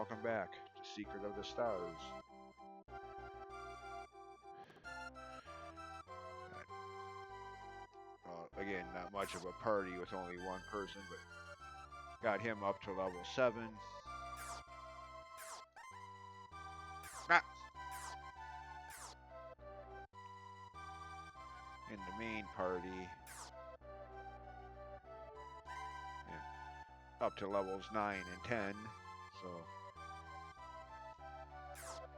welcome back to Secret of the Stars. Again, not much of a party with only one person, but got him up to level 7. Ah! In the main party. Yeah, up to levels 9 and 10. So,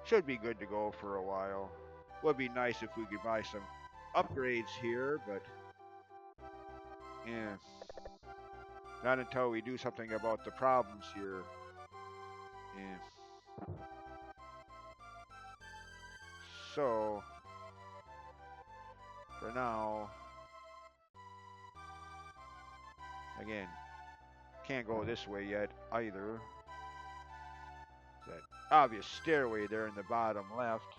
should be good to go for a while. Would be nice if we could buy some upgrades here, but yeah. Not until we do something about the problems here. Yeah. So, for now, again, can't go this way yet either. That obvious stairway there in the bottom left.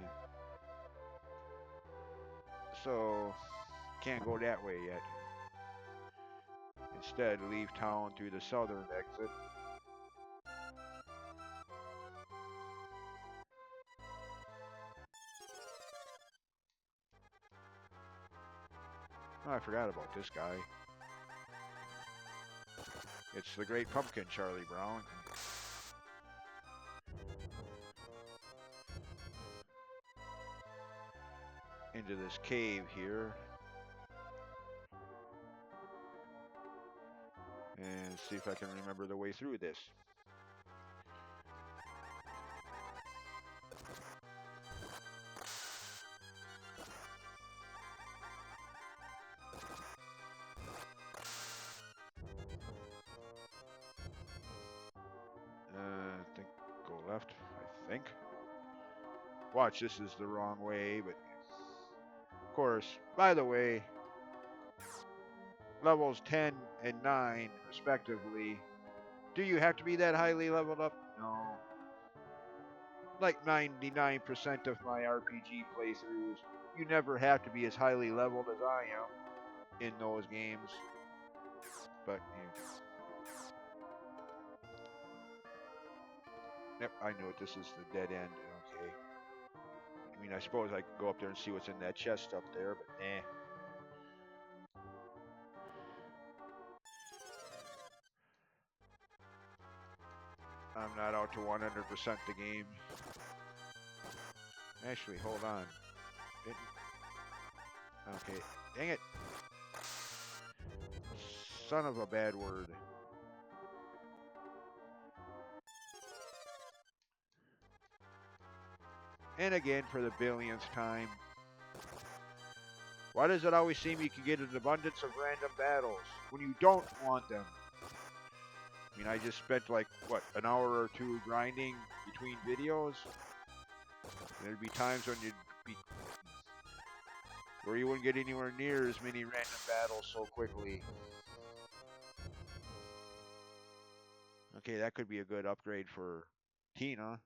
Yeah. So, can't go that way yet. Instead, leave town through the southern exit. Oh, I forgot about this guy. It's the Great Pumpkin, Charlie Brown. Into this cave here. And see if I can remember the way through this. I think go left, I think. Watch, this is the wrong way, but of course, by the way, levels 10 and 9 respectively, do you have to be that highly leveled up? No. Like 99% of my RPG playthroughs, you never have to be as highly leveled as I am in those games. But, yeah. Yep, I know it. This is the dead end. Okay. I mean, I suppose I could go up there and see what's in that chest up there, but eh. I'm not out to 100% the game. Actually, hold on. Okay, dang it. Son of a bad word. And again, for the billionth time. Why does it always seem you can get an abundance of random battles when you don't want them? I mean, I just spent like, what, an hour or two grinding between videos? There'd be times when where you wouldn't get anywhere near as many random battles so quickly. Okay, that could be a good upgrade for Tina.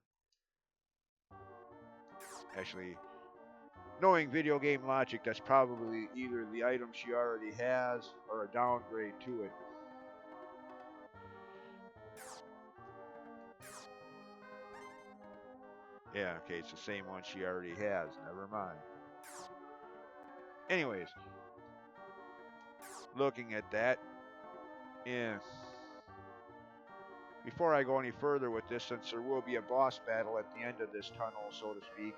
Actually, knowing video game logic, that's probably either the item she already has or a downgrade to it. Yeah, okay, it's the same one she already has. Never mind. Anyways, looking at that, yeah. Before I go any further with this, since there will be a boss battle at the end of this tunnel, so to speak.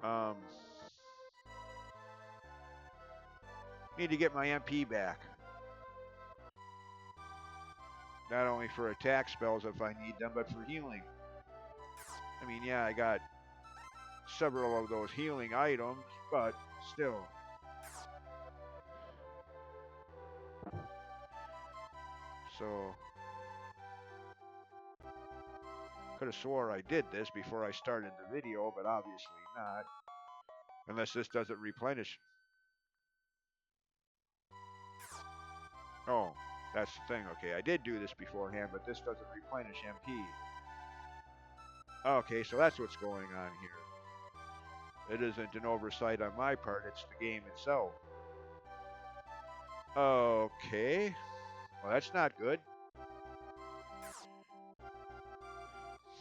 Yeah. Need to get my MP back. Not only for attack spells if I need them, but for healing. I mean, yeah, I got several of those healing items, but still. So, could have swore I did this before I started the video, but obviously not. Unless this doesn't replenish. Oh, that's the thing. Okay, I did do this beforehand, but this doesn't replenish MP. Okay, so that's what's going on here. It isn't an oversight on my part, it's the game itself. Okay. Well, that's not good.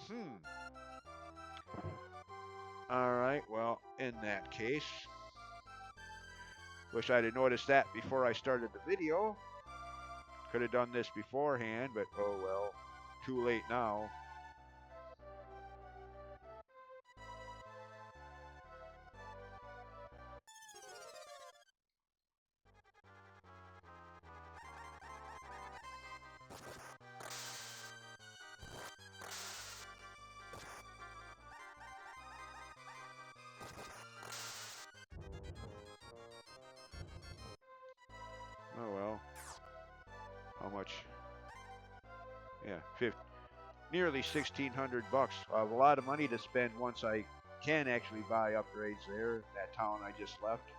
Hmm. Alright, well, in that case, wish I'd have noticed that before I started the video. Could have done this beforehand, but oh well. Too late now. Oh well. How much? Yeah, 50, nearly 1,600 bucks. I have a lot of money to spend once I can actually buy upgrades there. That town I just left.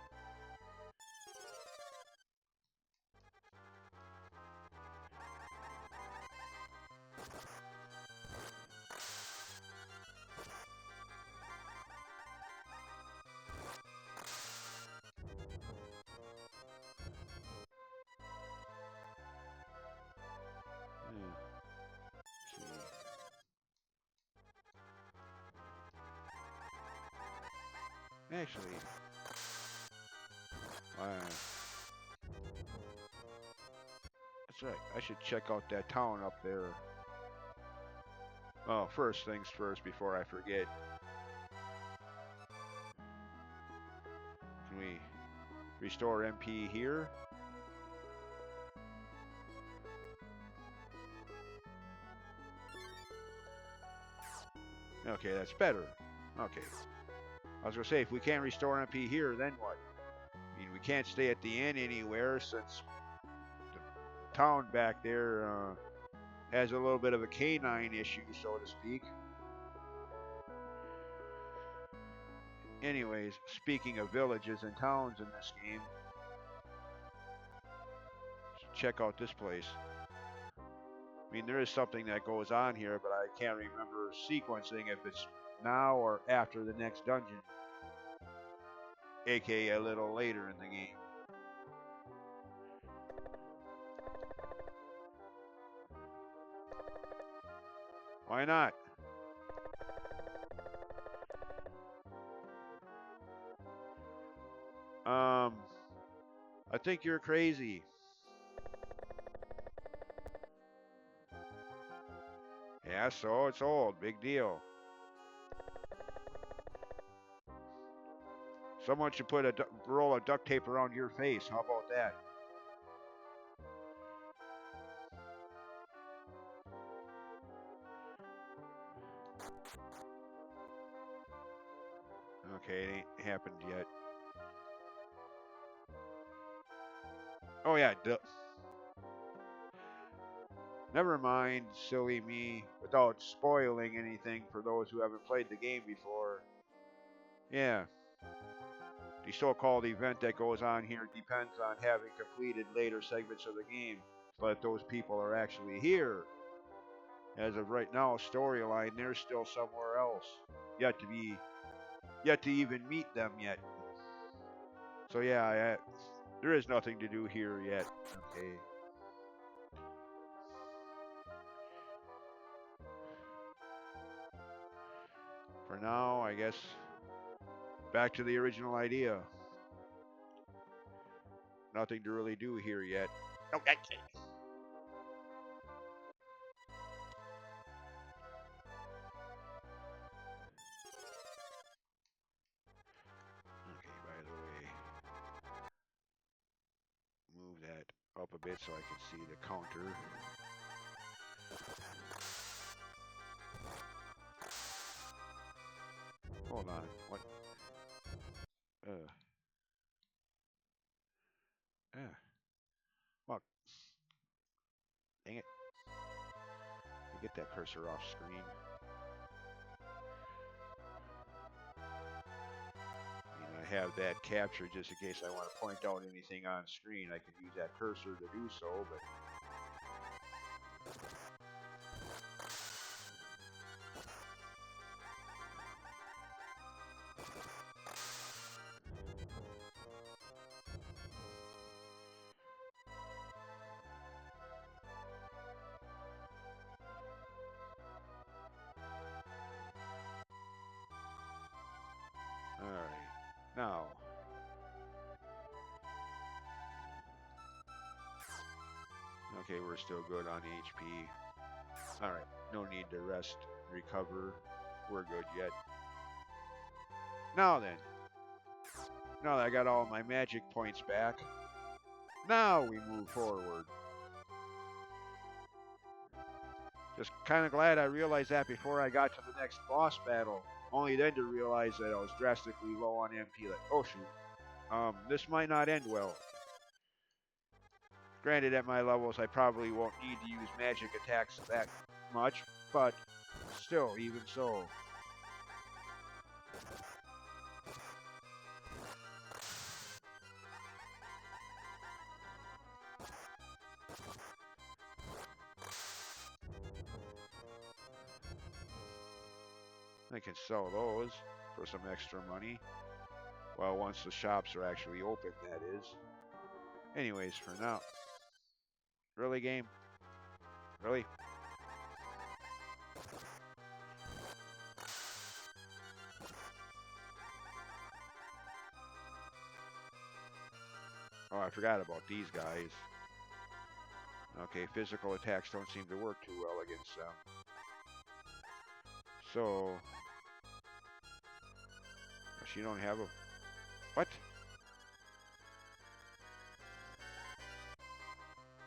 Hmm. See. Actually, that's right. I should check out that town up there. Oh, first things first before I forget. Can we restore MP here? Okay, that's better. Okay. I was going to say, if we can't restore MP here, then what? I mean, we can't stay at the inn anywhere since the town back there has a little bit of a canine issue, so to speak. Anyways, speaking of villages and towns in this game, check out this place. I mean, there is something that goes on here, but I can't remember sequencing if it's now or after the next dungeon, aka a little later in the game. Why not? I think you're crazy. Yeah, so it's old. Big deal. Someone should put a roll of duct tape around your face. How about that? Okay, it ain't happened yet. Oh yeah, never mind, silly me. Without spoiling anything for those who haven't played the game before. Yeah, the so-called event that goes on here depends on having completed later segments of the game. But those people are actually here. As of right now, storyline, they're still somewhere else. Yet to even meet them yet. So yeah, there is nothing to do here yet. Okay. For now, I guess back to the original idea. Nothing to really do here yet. Okay. Okay, by the way, move that up a bit so I can see the counter. Hold on. What? Uh. Ah. Fuck. Dang it. Get that cursor off screen. I have that captured just in case I want to point out anything on screen. I can use that cursor to do so, but Okay, we're still good on HP. Alright, no need to rest, recover. We're good yet. Now then, now that I got all my magic points back, now we move forward. Just kind of glad I realized that before I got to the next boss battle. Only then to realize that I was drastically low on MP. Like, oh shoot, this might not end well. Granted, at my levels, I probably won't need to use magic attacks that much, but still, even so. I can sell those for some extra money. Well, once the shops are actually open, that is. Anyways, for now. Really, game? Really? Oh, I forgot about these guys. Okay, physical attacks don't seem to work too well against them. So... She don't have a... What?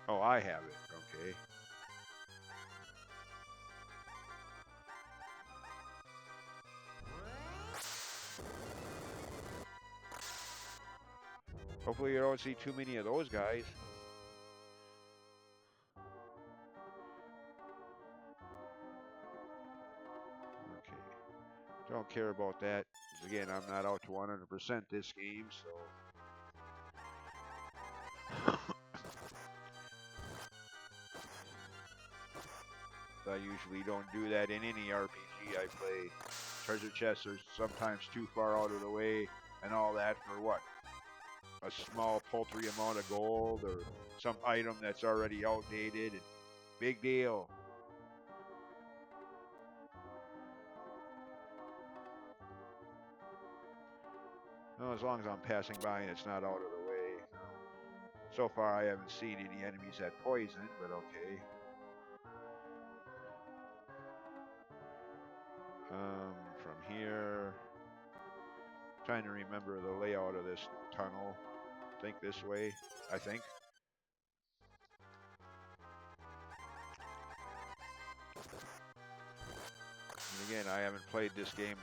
Oh, I have it. Okay. Hopefully you don't see too many of those guys. Okay. Don't care about that. Because again, I'm not out to 100% this game, so... I usually don't do that in any RPG I play. Treasure chests are sometimes too far out of the way and all that for what? A small paltry amount of gold or some item that's already outdated. And big deal. Well, as long as I'm passing by and it's not out of the way. So far I haven't seen any enemies that poison, but okay. From here, trying to remember the layout of this tunnel. Think this way, I think. And again, I haven't played this game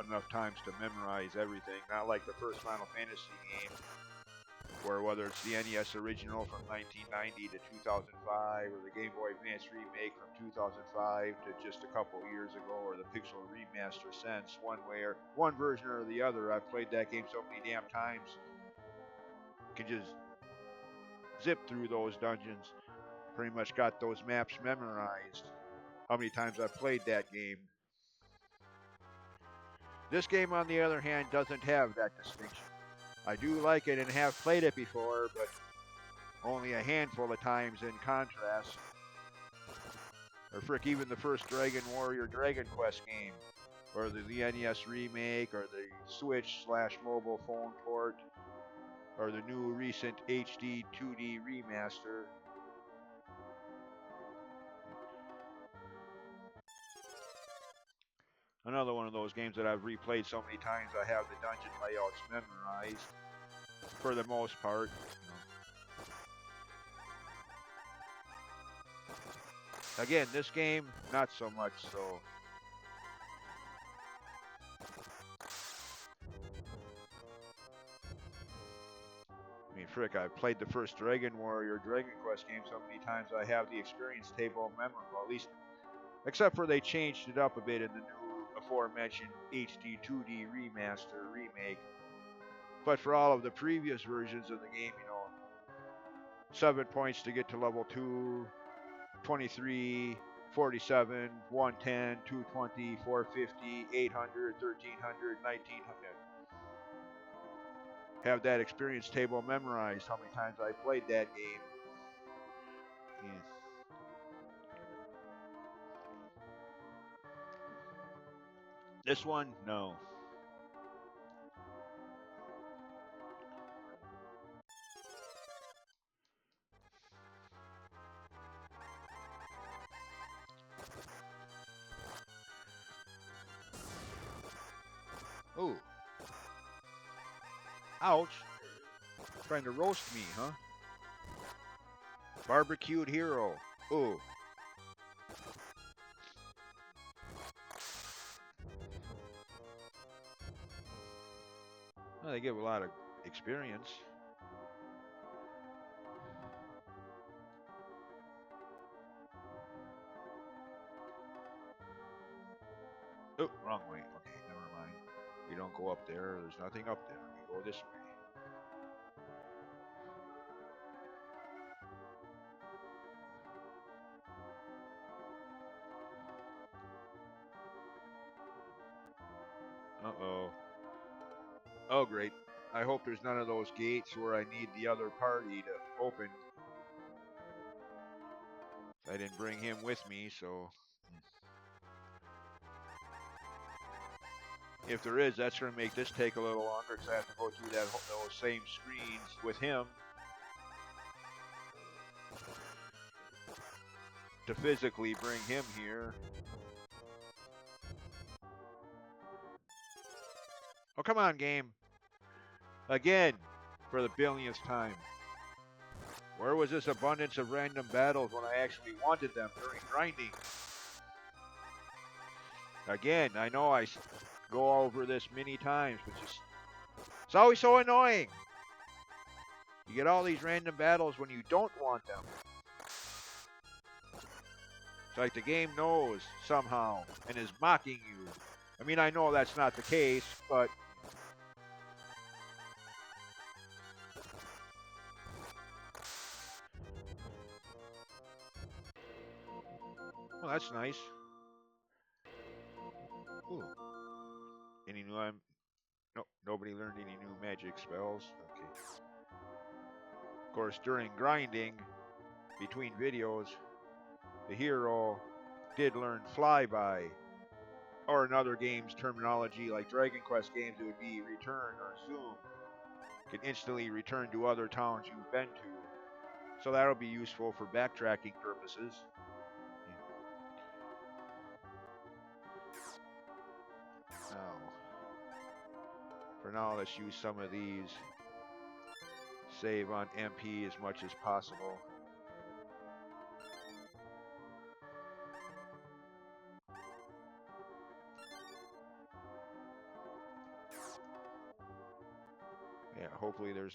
enough times to memorize everything. Not like the first Final Fantasy game, where whether it's the NES original from 1990 to 2005, or the Game Boy Advance remake from 2005 to just a couple years ago, or the Pixel remaster since, one way or one version or the other. I've played that game so many damn times. You can just zip through those dungeons. Pretty much got those maps memorized. How many times I've played that game. This game, on the other hand, doesn't have that distinction. I do like it and have played it before, but only a handful of times in contrast. Or frick, even the first Dragon Warrior Dragon Quest game, or the NES remake, or the Switch/mobile phone port, or the new recent HD 2D remaster. Another one of those games that I've replayed so many times I have the dungeon layouts memorized, for the most part. Again, this game, not so much so. I mean, frick, I've played the first Dragon Warrior Dragon Quest game so many times I have the experience table memorable, at least, except for they changed it up a bit in the new aforementioned HD 2D remaster remake. But for all of the previous versions of the game, 7 points to get to level 2, 23, 47, 110, 220, 450, 800, 1300, 1900. Have that experience table memorized how many times I played that game. Yeah. This one, no. Ouch. Trying to roast me, huh? Barbecued hero. Ooh. Well, they give a lot of experience. Oh, wrong way. Okay, never mind. We don't go up there. There's nothing up there. We go this way. Uh-oh. Oh, great. I hope there's none of those gates where I need the other party to open. I didn't bring him with me, so if there is, that's going to make this take a little longer because I have to go through those same screens with him to physically bring him here. Oh, come on, game. Again, for the billionth time. Where was this abundance of random battles when I actually wanted them during grinding? Again, I know I go over this many times, but it's always so annoying. You get all these random battles when you don't want them. It's like the game knows somehow and is mocking you. I mean, I know that's not the case, but well, that's nice. Ooh. Any new? Nope. Nobody learned any new magic spells. Okay. Of course, during grinding between videos, the hero did learn flyby, or in other games terminology like Dragon Quest games, it would be return or zoom. Can instantly return to other towns you've been to. So that'll be useful for backtracking purposes. Now, for now, let's use some of these. Save on MP as much as possible. Yeah, hopefully there's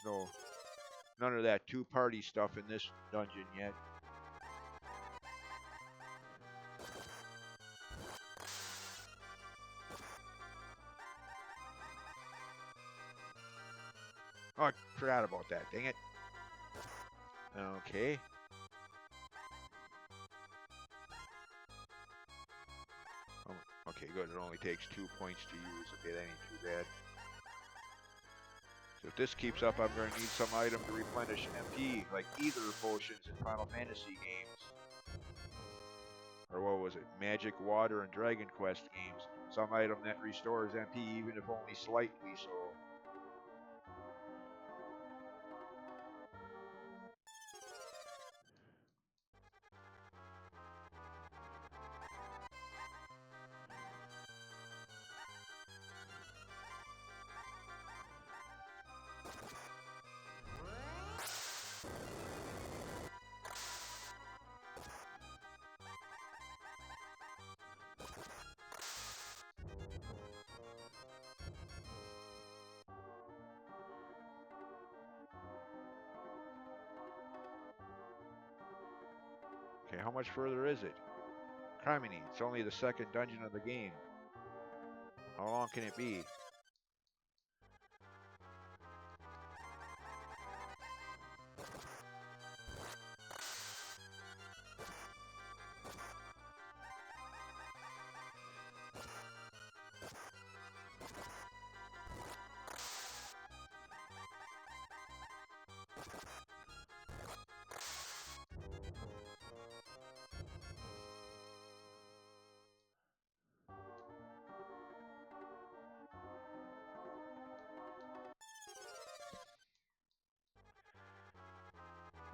none of that two-party stuff in this dungeon yet. Oh, I forgot about that. Dang it. Okay. Oh, okay, good. It only takes 2 points to use. Okay, that ain't too bad. So if this keeps up, I'm going to need some item to replenish MP, like ether potions in Final Fantasy games. Or what was it? Magic, Water, and Dragon Quest games. Some item that restores MP even if only slightly so. Okay, how much further is it? Criminy, it's only the second dungeon of the game. How long can it be?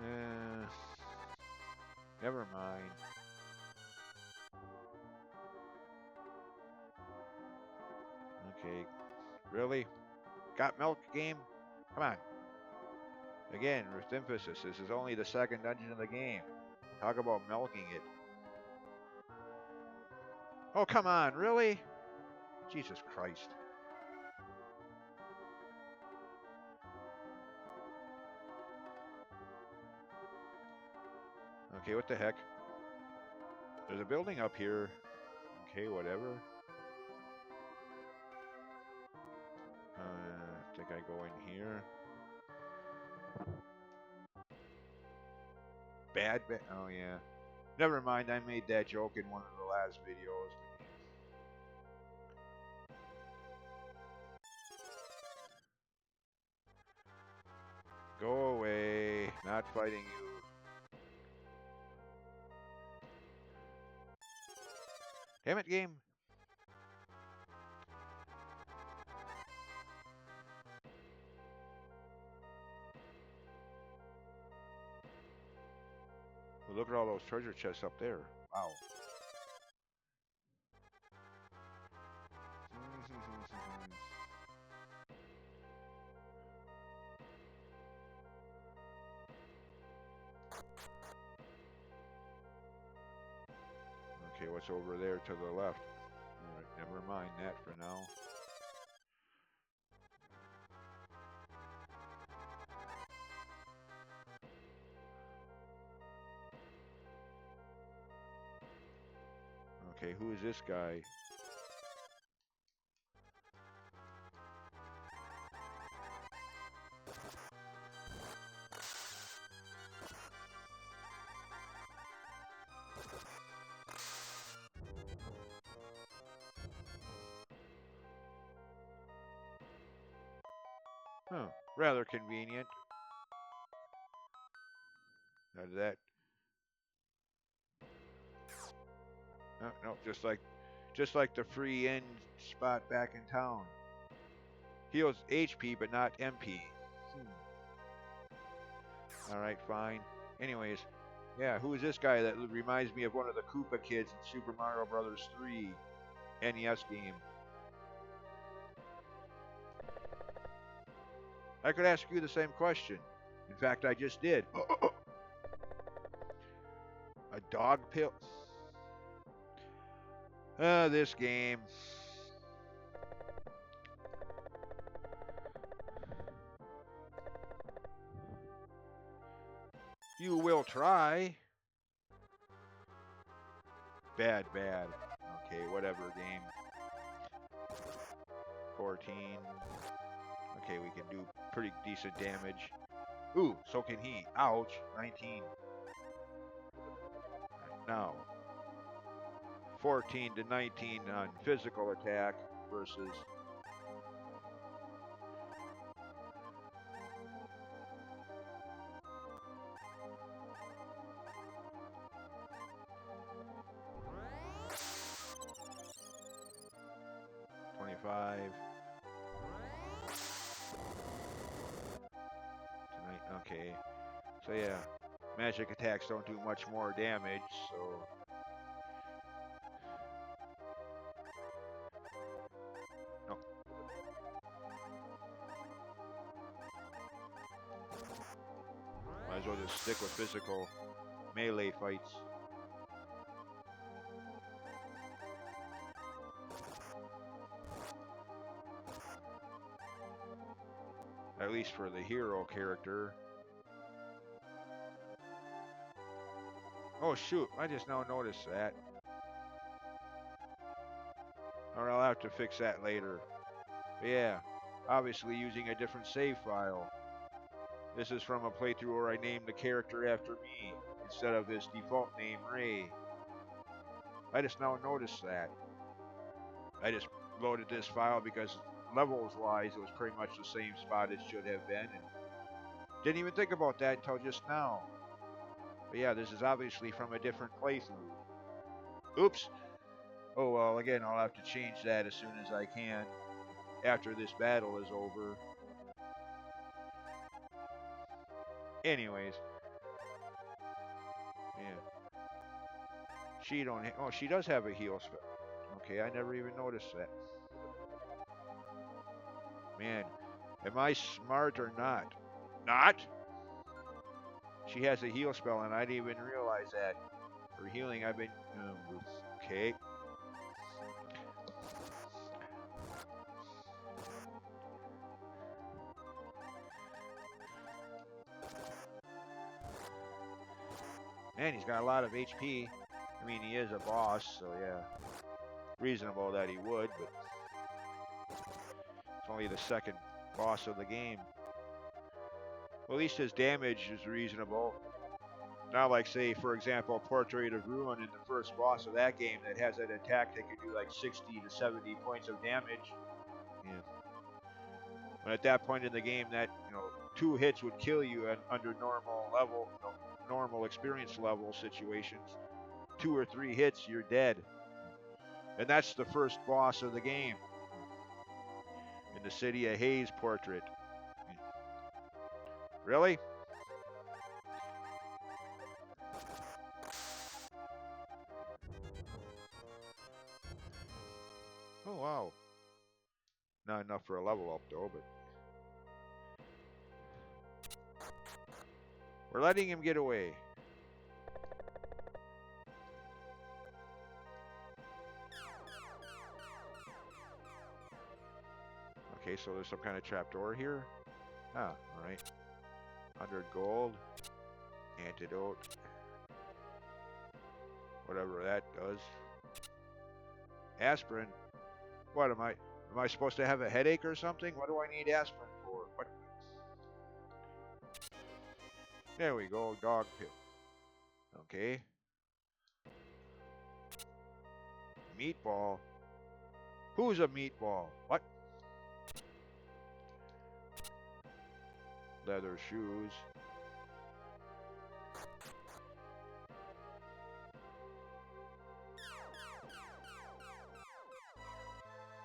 Uh, Never mind. Okay, really? Got milk game? Come on. Again, with emphasis, this is only the second dungeon of the game. Talk about milking it. Oh, come on, really? Jesus Christ. Okay, what the heck? There's a building up here. Okay, whatever. I think I go in here. Bad. Oh, yeah. Never mind, I made that joke in one of the last videos. Go away. Not fighting you. Damn it, game. Well, look at all those treasure chests up there. Wow. Okay, what's over there to the left? Alright, never mind that for now. Okay, who is this guy? Huh, rather convenient. Now that. No, just like the free end spot back in town. Heals HP, but not MP. Alright, fine. Anyways, yeah, who is this guy that reminds me of one of the Koopa kids in Super Mario Bros. 3 NES game? I could ask you the same question. In fact, I just did. A dog pill? This game. You will try. Bad. Okay, whatever, game. 14. Okay, we can do pretty decent damage. Ooh, so can he. Ouch. 19. Now, 14 to 19 on physical attack versus... Okay, so yeah, magic attacks don't do much more damage, so... No. Might as well just stick with physical melee fights. At least for the hero character. Oh shoot, I just now noticed that. Or I'll have to fix that later. But yeah, obviously using a different save file. This is from a playthrough where I named the character after me, instead of his default name, Ray. I just now noticed that. I just loaded this file because levels-wise, it was pretty much the same spot it should have been. And didn't even think about that until just now. But yeah, this is obviously from a different playthrough. Oops. Oh well, again, I'll have to change that as soon as I can after this battle is over. Anyways. Yeah. She don't... Oh, she does have a heal spell. Okay, I never even noticed that. Man, Am I smart or not? Not? She has a heal spell, and I didn't even realize that. For healing, I've been. Okay. Man, he's got a lot of HP. I mean, he is a boss, so yeah. Reasonable that he would, but it's only the second boss of the game. Well, at least his damage is reasonable. Not like, say, for example, Portrait of Ruin in the first boss of that game that has an attack that could do like 60 to 70 points of damage. Yeah. But at that point in the game, that 2 hits would kill you under normal level, normal experience level situations. 2 or 3 hits, you're dead. And that's the first boss of the game. In the City of Haze portrait. Really? Oh, wow. Not enough for a level up, though, but. We're letting him get away. Okay, so there's some kind of trapdoor here. Ah, alright. 100 gold. Antidote. Whatever that does. Aspirin. What am I? Am I supposed to have a headache or something? What do I need aspirin for? What? There we go, dog pill. Okay. Meatball. Who's a meatball? What? Leather shoes.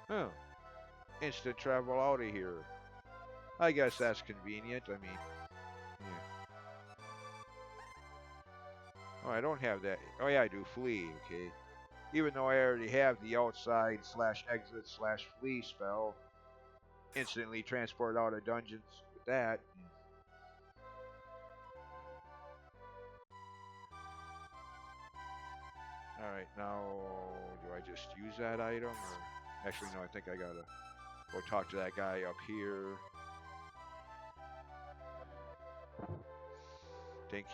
Huh. Instant travel out of here. I guess that's convenient. I mean, yeah. Oh, I don't have that. Oh, yeah, I do. Flee, okay. Even though I already have the outside / exit / flee spell. Instantly transport out of dungeons with that. Alright, now do I just use that item? Or actually, no, I think I gotta go talk to that guy up here. Think.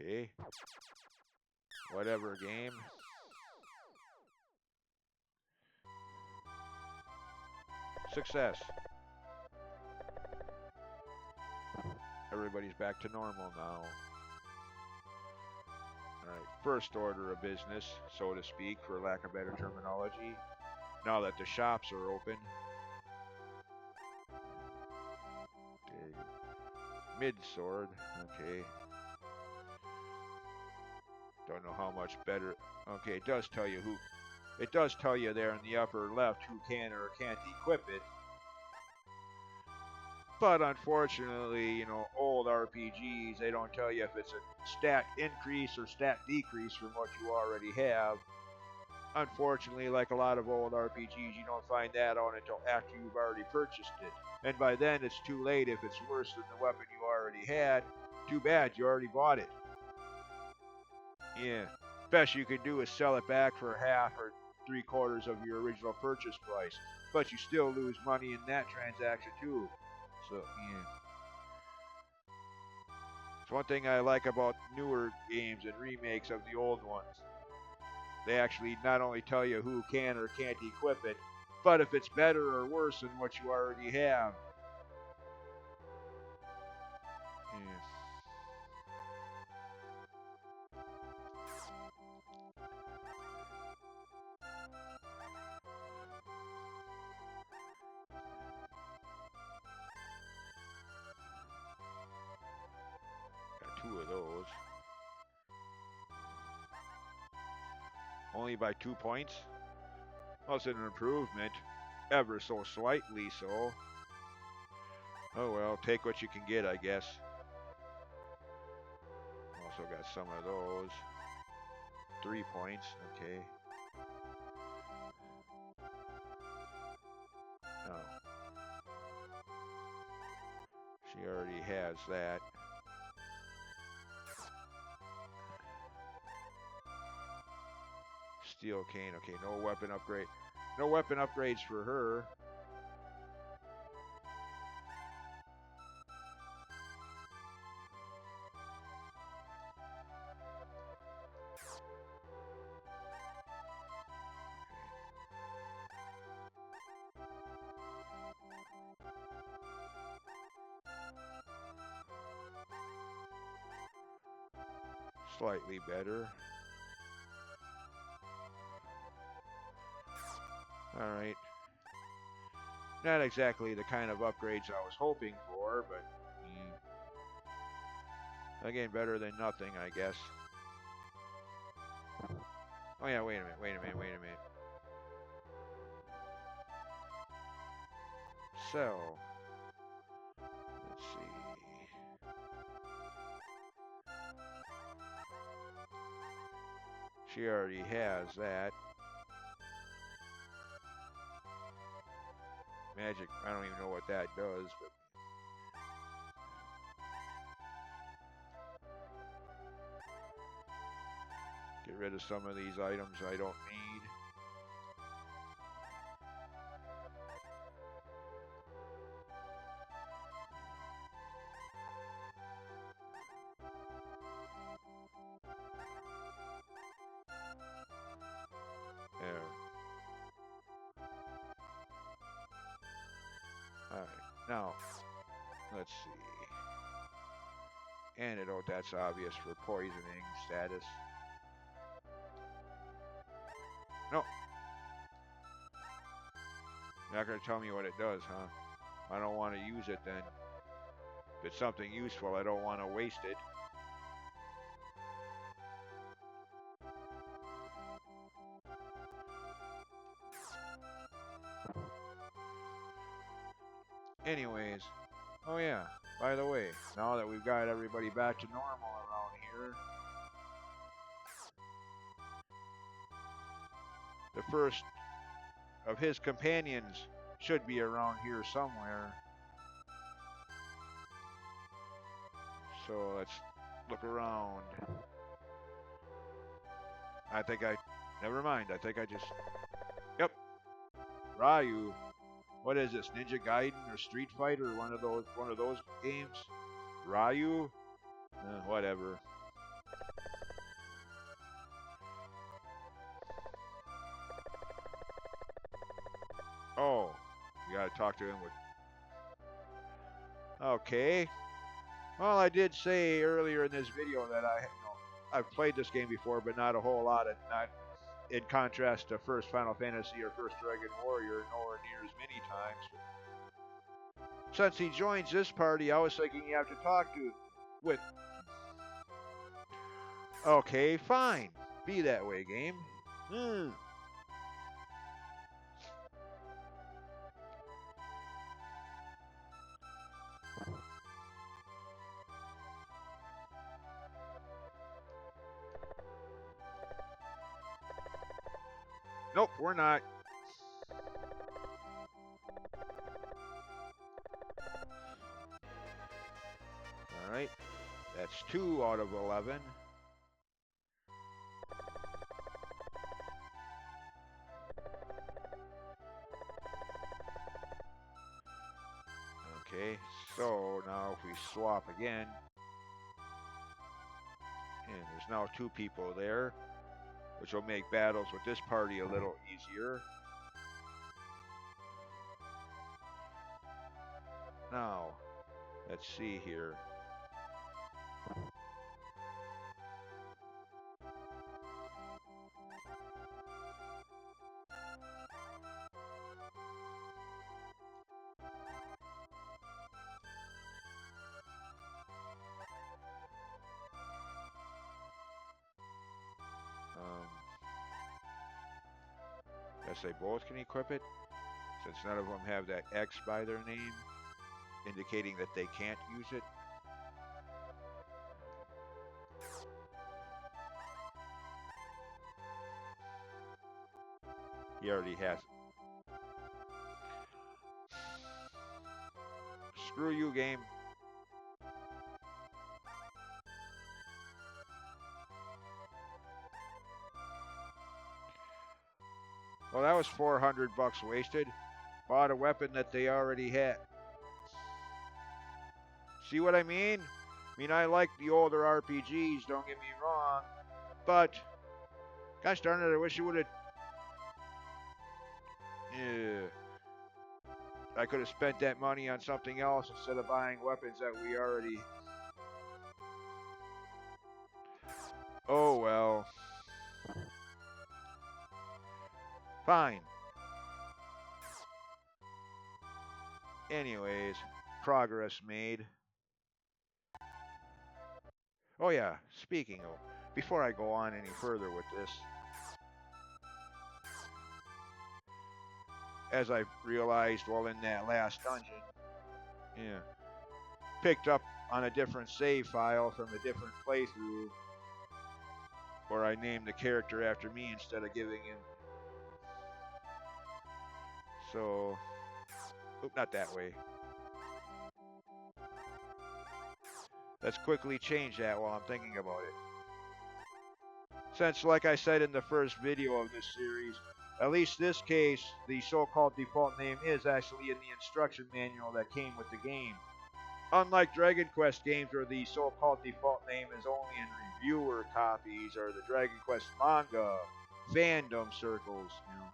Okay. Whatever game. Success. Everybody's back to normal now. Alright, first order of business, so to speak, for lack of better terminology. Now that the shops are open. Okay. Mid-sword, okay. Don't know how much better. Okay, it does tell you who. It does tell you there in the upper left who can or can't equip it. But unfortunately, old RPGs, they don't tell you if it's a stat increase or stat decrease from what you already have. Unfortunately, like a lot of old RPGs, you don't find that out until after you've already purchased it. And by then, it's too late if it's worse than the weapon you already had. Too bad, you already bought it. Yeah. Best you could do is sell it back for half or 3/4 of your original purchase price. But you still lose money in that transaction too. So, yeah. It's one thing I like about newer games and remakes of the old ones. They actually not only tell you who can or can't equip it, but if it's better or worse than what you already have. Yeah. Got 2 of those. Only by 2 points? Well, it's an improvement. ever so slightly so. Oh well, take what you can get, I guess. Also got some of those. 3 points, okay. Oh. She already has that. Steel cane, okay, no weapon upgrade. No weapon upgrades for her. Slightly better. Alright. Not exactly the kind of upgrades I was hoping for, but again, better than nothing, I guess. Oh yeah, wait a minute. So, let's see. She already has that. Magic, I don't even know what that does, but get rid of some of these items I don't need. There. Alright, now, let's see. Antidote, that's obvious for poisoning status. No. You're not going to tell me what it does, huh? I don't want to use it then. If it's something useful, I don't want to waste it. Anyways, oh yeah, by the way, now that we've got everybody back to normal around here, the first of his companions should be around here somewhere. So let's look around. Never mind, I think I just, yep, Ryu. What is this, Ninja Gaiden or Street Fighter or one of those games? Ryu? Whatever. Oh, you gotta talk to him with. Okay. Well, I did say earlier in this video that I've played this game before, but not a whole lot. Not in contrast to first Final Fantasy or first Dragon Warrior, nowhere near as many times. Since he joins this party, I was thinking you have to talk to with. Okay, fine. Be that way, game. Nope, we're not. All right, that's 2 out of 11. Okay, so now if we swap again, and there's now 2 people there, which will make battles with this party a little easier. Now, let's see here. Guess they both can equip it. since none of them have that X by their name, indicating that they can't use it. He already has it. Screw you, game. Well, that was 400 bucks wasted. Bought a weapon that they already had. See what I mean? I mean, I like the older RPGs, don't get me wrong, but gosh darn it, I wish you would have. Yeah, I could have spent that money on something else instead of buying weapons that we already. Oh well. Fine. Anyways, progress made. Oh yeah, speaking of, before I go on any further with this, as I realized while in that last dungeon, yeah, picked up on a different save file from a different playthrough, where I named the character after me instead of giving him. So, oop, not that way. Let's quickly change that while I'm thinking about it. Since, like I said in the first video of this series, at least this case, the so-called default name is actually in the instruction manual that came with the game. Unlike Dragon Quest games where the so-called default name is only in reviewer copies or the Dragon Quest manga fandom circles, you know.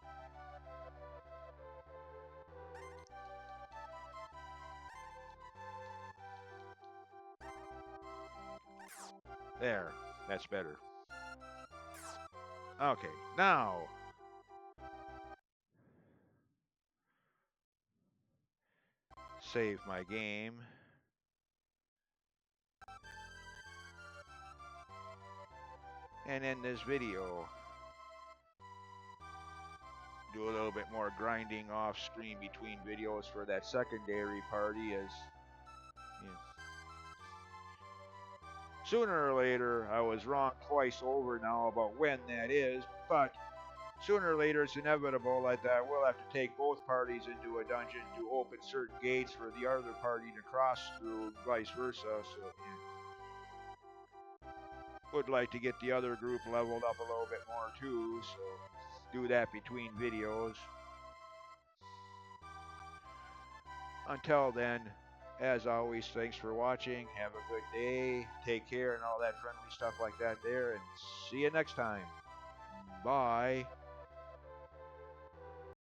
There, that's better. Okay, now save my game. And end this video. Do a little bit more grinding off screen between videos for that secondary party as you know, sooner or later I was wrong twice over now about when that is, but sooner or later it's inevitable that I will have to take both parties into a dungeon to open certain gates for the other party to cross through, vice versa. So would like to get the other group leveled up a little bit more too, so do that between videos. Until then, as always, thanks for watching. Have a good day. Take care and all that friendly stuff like that there. And see you next time. Bye.